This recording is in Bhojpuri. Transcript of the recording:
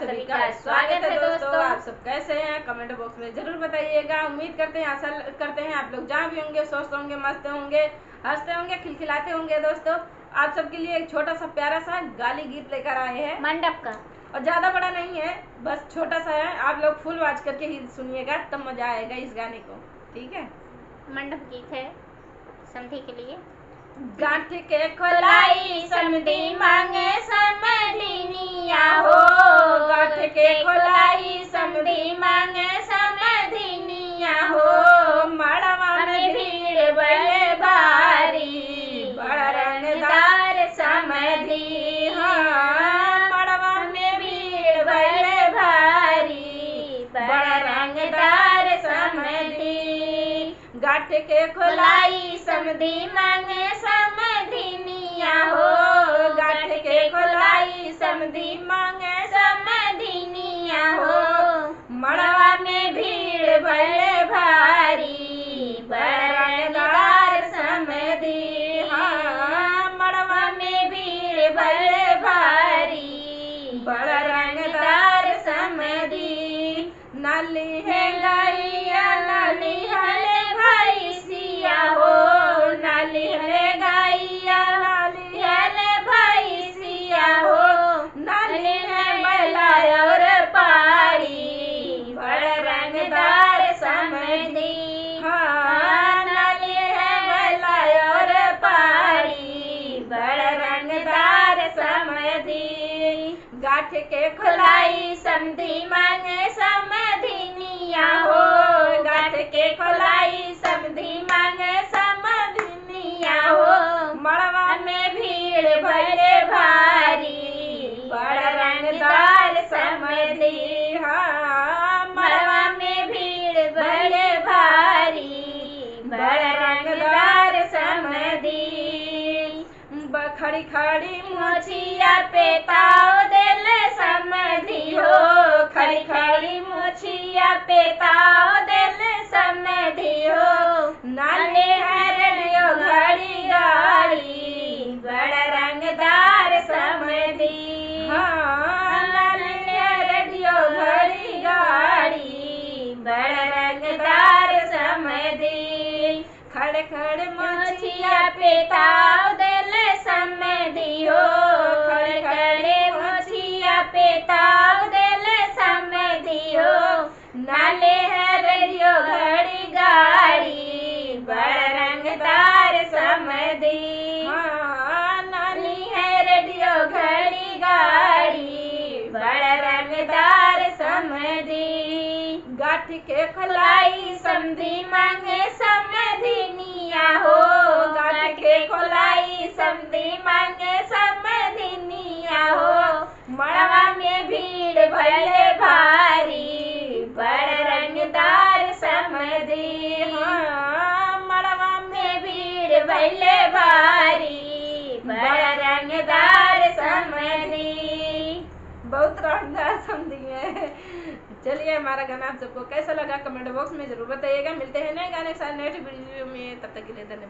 सभी का स्वागत है दोस्तों। आप सब कैसे हैं कमेंट बॉक्स में जरूर बताइएगा। उम्मीद करते हैं, आशा करते हैं आप लोग जहाँ भी होंगे स्वस्थ होंगे, मस्त होंगे, हंसते होंगे, खिलखिलाते होंगे। दोस्तों आप सबके लिए एक छोटा सा प्यारा सा गाली गीत लेकर आए हैं मंडप का, और ज्यादा बड़ा नहीं है, बस छोटा सा है। आप लोग फुल वॉच करके ही सुनिएगा, तब मजा आएगा इस गाने को। ठीक है, मंडप गीत है समधी के लिए। गांठ के खोलाई समधी मांगे समधिनिया हो, गांठ के खोलाई समधी मांगे समधिनिया हो। मड़वा में भीड़ बड़े भारी, बड़ा रंगदार समधी। हाँ, मड़वा में भीड़ बड़े भारी, बड़ा रंगदार समधी। गांठ के खोलाई समधी मांगे समधिनिया हो, गांठ के खोलाई समधी मांगे समधिनिया हो। मड़वा में भीड़ बड़े भारी, बड़ा रंगदार समधी। हाँ, मड़वा में भीड़ बड़े भारी, बड़ा रंगदार समधी। नाली है गैया नाली हले भैंसिया हो, नाली हले गैया नाली हले भैंसिया हो। नाली है बैला और पाड़ी, बड़ा रंगदार समधी। हाँ, नाली है बैला और पाड़ी, बड़ा रंगदार समधी। गांठ के खोलाई समधी मांगे समधिनिया हो, गांठ के खोलाई समधी मांगे समधिनिया हो। मड़वा में भीड़ भरे भारी, बड़ा रंगदार समधी। हाँ, मड़वा में भीड़ भरे भारी, बड़ा रंगदार समधी। खड़ी खड़ी मोचिया पे ताव दिल समधी हो, खड़ी खड़ी मोचिया पे ताव दिल समधी हो। नाले है रेडियो घड़ी गाड़ी, बड़ा रंगदार समधी। हाँ, नाले है रेडियो घड़ी गाड़ी, बड़ा रंगदार समधी। खड़े खड़े मोचिया पे ताव दिल समधी हो, खड़े खड़े मोचिया पे ताव दिल समधी हो। नाले है रेडियो घड़ी गाड़ी, बड़ा रंगदार समधी। हाँ, नाली है रेडियो घड़ी गाड़ी, बड़ा रंगदार समधी। गांठ के खोलाई समधी मांगे समधिनिया हो, गांठ के खोलाई समधी मांगे समधिनिया हो। मड़वा में भीड़ भले भारी, बड़ा रंगदार समधी। हाँ, मड़वा में भीड़ भले भारी, बड़ा रंगदार समधी। बहुत रंगदार समधी है। चलिए, हमारा गाना आप सबको कैसा लगा कमेंट बॉक्स में जरूर बताइएगा। मिलते हैं नए गाने के साथ नेक्स्ट वीडियो में, तब तक के लिए धन्यवाद।